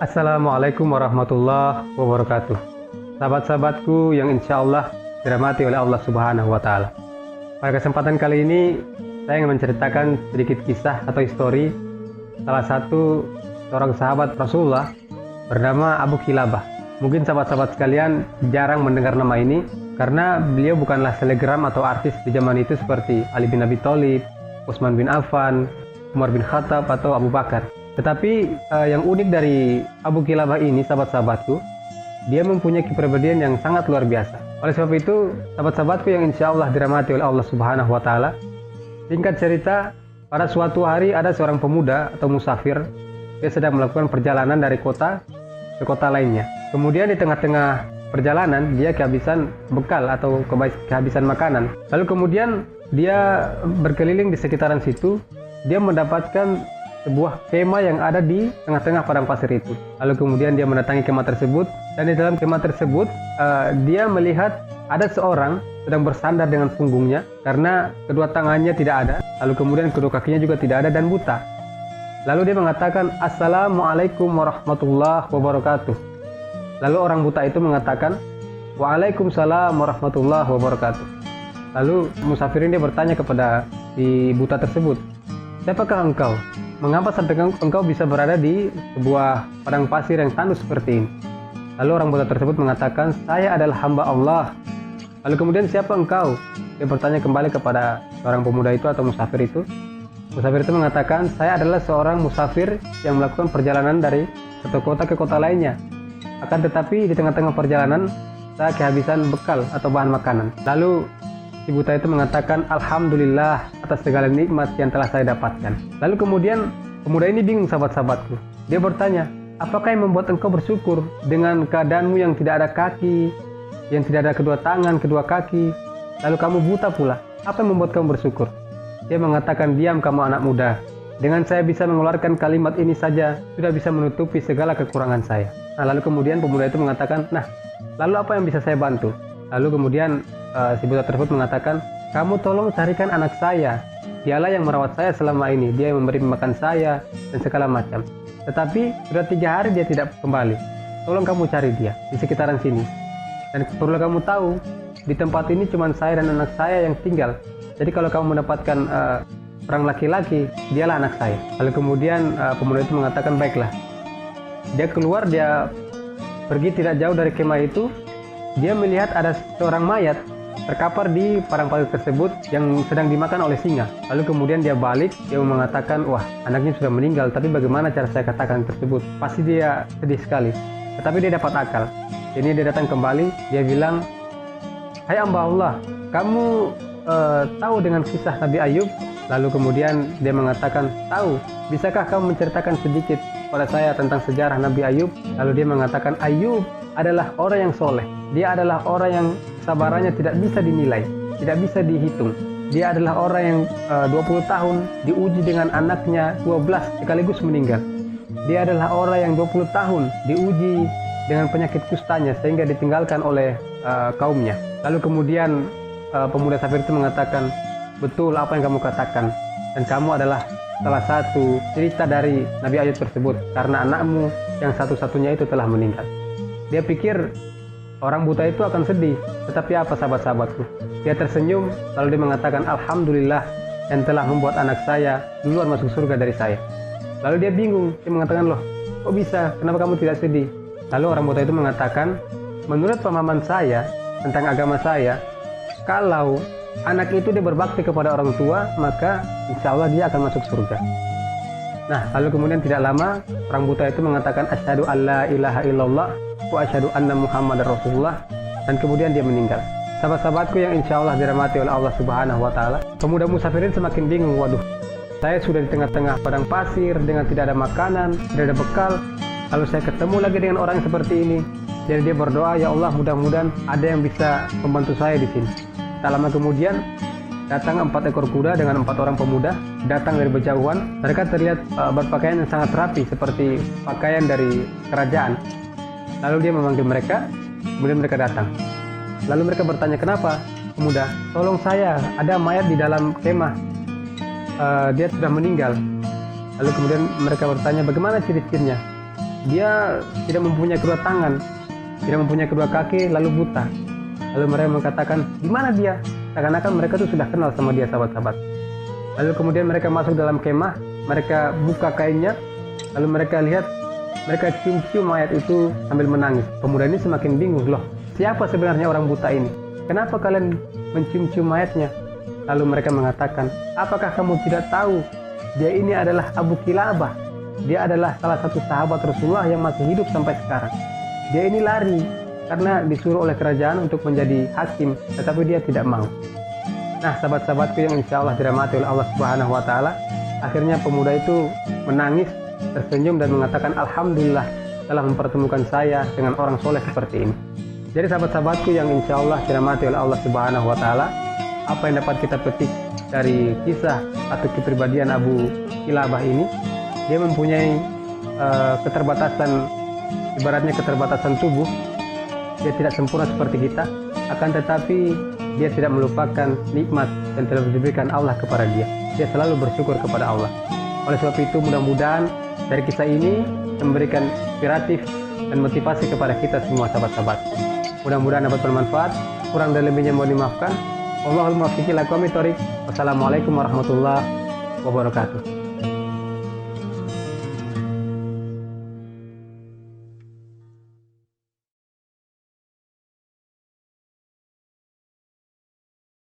Assalamualaikum warahmatullahi wabarakatuh. Sahabat-sahabatku yang insya Allah dirahmati oleh Allah Subhanahu wa Ta'ala. Pada kesempatan kali ini, saya ingin menceritakan sedikit kisah atau histori salah satu seorang sahabat Rasulullah bernama Abu Kilabah. Mungkin sahabat-sahabat sekalian jarang mendengar nama ini karena beliau bukanlah selegram atau artis di zaman itu seperti Ali bin Abi Thalib, Utsman bin Affan, Umar bin Khattab atau Abu Bakar. Tetapi yang unik dari Abu Kilabah ini, sahabat-sahabatku, dia mempunyai kepribadian yang sangat luar biasa. Oleh sebab itu, sahabat-sahabatku yang insya Allah dirahmati oleh Allah Subhanahu wa Ta'ala, singkat cerita, pada suatu hari ada seorang pemuda atau musafir, dia sedang melakukan perjalanan dari kota ke kota lainnya. Kemudian di tengah-tengah perjalanan, dia kehabisan bekal atau kehabisan makanan. Lalu kemudian dia berkeliling di sekitaran situ, dia mendapatkan sebuah kemah yang ada di tengah-tengah padang pasir itu. Lalu kemudian dia mendatangi kemah tersebut, dan di dalam kemah tersebut dia melihat ada seorang sedang bersandar dengan punggungnya karena kedua tangannya tidak ada, lalu kemudian kedua kakinya juga tidak ada dan buta. Lalu dia mengatakan, "Assalamualaikum warahmatullahi wabarakatuh." Lalu orang buta itu mengatakan, "Waalaikumsalam warahmatullahi wabarakatuh." Lalu musafir ini bertanya kepada si buta tersebut, "Siapakah engkau? Mengapa sampai engkau bisa berada di sebuah padang pasir yang tandus seperti ini?" Lalu orang buta tersebut mengatakan, "Saya adalah hamba Allah." Lalu kemudian, "Siapa engkau?" Dia bertanya kembali kepada seorang pemuda itu atau musafir itu. Musafir itu mengatakan, "Saya adalah seorang musafir yang melakukan perjalanan dari satu kota ke kota lainnya. Akan tetapi di tengah-tengah perjalanan, saya kehabisan bekal atau bahan makanan." Lalu si buta itu mengatakan, "Alhamdulillah atas segala nikmat yang telah saya dapatkan." Lalu kemudian pemuda ini bingung, sahabat-sahabatku. Dia bertanya, "Apakah yang membuat engkau bersyukur dengan keadaanmu yang tidak ada kaki, yang tidak ada kedua tangan, kedua kaki, lalu kamu buta pula? Apa yang membuat kamu bersyukur?" Dia mengatakan, "Diam kamu anak muda. Dengan saya bisa mengeluarkan kalimat ini saja, sudah bisa menutupi segala kekurangan saya." Nah, lalu kemudian pemuda itu mengatakan, "Nah, lalu apa yang bisa saya bantu?" Lalu kemudian si buta tersebut mengatakan, "Kamu tolong carikan anak saya. Dialah yang merawat saya selama ini. Dia yang memberi makan saya dan segala macam. Tetapi sudah 3 hari dia tidak kembali. Tolong kamu cari dia di sekitaran sini. Dan perlu kamu tahu, di tempat ini cuma saya dan anak saya yang tinggal. Jadi kalau kamu mendapatkan orang laki-laki, dialah anak saya." Lalu kemudian pemuda itu mengatakan, "Baiklah." Dia keluar, dia pergi tidak jauh dari kemah itu. Dia melihat ada seorang mayat terkapar di padang pasir tersebut yang sedang dimakan oleh singa. Lalu kemudian dia balik, dia mengatakan, "Wah, anaknya sudah meninggal, tapi bagaimana cara saya katakan tersebut?" Pasti dia sedih sekali. Tetapi dia dapat akal. Ini dia datang kembali, dia bilang, "Hai hamba Allah, kamu tahu dengan kisah Nabi Ayub?" Lalu kemudian dia mengatakan, "Tahu. Bisakah kamu menceritakan sedikit pada saya tentang sejarah Nabi Ayub?" Lalu dia mengatakan, "Ayub adalah orang yang soleh. Dia adalah orang yang kesabarannya tidak bisa dinilai, tidak bisa dihitung. Dia adalah orang yang 20 tahun diuji dengan anaknya 12 sekaligus meninggal. Dia adalah orang yang 20 tahun diuji dengan penyakit kustanya sehingga ditinggalkan oleh kaumnya." Lalu kemudian pemuda safir itu mengatakan, "Betul apa yang kamu katakan, dan kamu adalah salah satu cerita dari Nabi Ayub tersebut karena anakmu yang satu-satunya itu telah meninggal." Dia pikir orang buta itu akan sedih, tetapi apa, sahabat-sahabatku? Dia tersenyum, lalu dia mengatakan, "Alhamdulillah yang telah membuat anak saya duluan masuk surga dari saya." Lalu dia bingung, dia mengatakan, "Loh, kok bisa? Kenapa kamu tidak sedih?" Lalu orang buta itu mengatakan, "Menurut pemahaman saya tentang agama saya, kalau anak itu dia berbakti kepada orang tua, maka insya Allah dia akan masuk surga." Nah, lalu kemudian tidak lama orang buta itu mengatakan, "Asyhadu alla ilaha illallah wa asyhadu anna Muhammadar Rasulullah," dan kemudian dia meninggal. Sahabat-sahabatku yang insya Allah dirahmati oleh Allah Subhanahu wa Ta'ala, pemuda musafirin semakin bingung. Waduh, saya sudah di tengah-tengah padang pasir dengan tidak ada makanan, tidak ada bekal, lalu saya ketemu lagi dengan orang seperti ini. Jadi dia berdoa, "Ya Allah, mudah-mudahan ada yang bisa membantu saya di sini." Tak lama kemudian datang 4 ekor kuda dengan 4 orang pemuda, datang dari berjauhan. Mereka terlihat berpakaian yang sangat rapi seperti pakaian dari kerajaan. Lalu dia memanggil mereka, kemudian mereka datang. Lalu mereka bertanya, "Kenapa, pemuda? Tolong saya, ada mayat di dalam kemah. Dia sudah meninggal." Lalu kemudian mereka bertanya, "Bagaimana ciri-cirinya?" dia tidak mempunyai kedua tangan, tidak mempunyai kedua kaki, lalu buta. Lalu mereka mengatakan, di mana dia? Seakan-akan mereka tuh sudah kenal sama dia, sahabat-sahabat. Lalu kemudian mereka masuk dalam kemah, mereka buka kainnya, lalu mereka lihat, mereka cium-cium mayat itu sambil menangis. Pemuda ini semakin bingung, loh, siapa sebenarnya orang buta ini? Kenapa kalian mencium-cium mayatnya? Lalu mereka mengatakan, apakah kamu tidak tahu, dia ini adalah Abu Kilabah. Dia adalah salah satu sahabat Rasulullah yang masih hidup sampai sekarang. Dia ini lari karena disuruh oleh kerajaan untuk menjadi hakim, tetapi dia tidak mau. Nah, sahabat-sahabatku yang insya Allah dirahmati oleh Allah Subhanahu wa Ta'ala, akhirnya pemuda itu menangis, tersenyum dan mengatakan, alhamdulillah telah mempertemukan saya dengan orang soleh seperti ini. Jadi sahabat-sahabatku yang insya Allah dirahmati oleh Allah Subhanahu wa Ta'ala, apa yang dapat kita petik dari kisah atau kepribadian Abu Kilabah ini, dia mempunyai keterbatasan, ibaratnya keterbatasan tubuh. Dia tidak sempurna seperti kita, akan tetapi dia tidak melupakan nikmat yang telah diberikan Allah kepada dia. Dia selalu bersyukur kepada Allah. Oleh sebab itu, mudah-mudahan dari kisah ini memberikan inspiratif dan motivasi kepada kita semua, sahabat-sahabat. Mudah-mudahan dapat bermanfaat. Kurang dan lebihnya mohon dimaafkan. Wallahul muwaffiq ila aqwamit thoriq. Wassalamualaikum warahmatullahi wabarakatuh.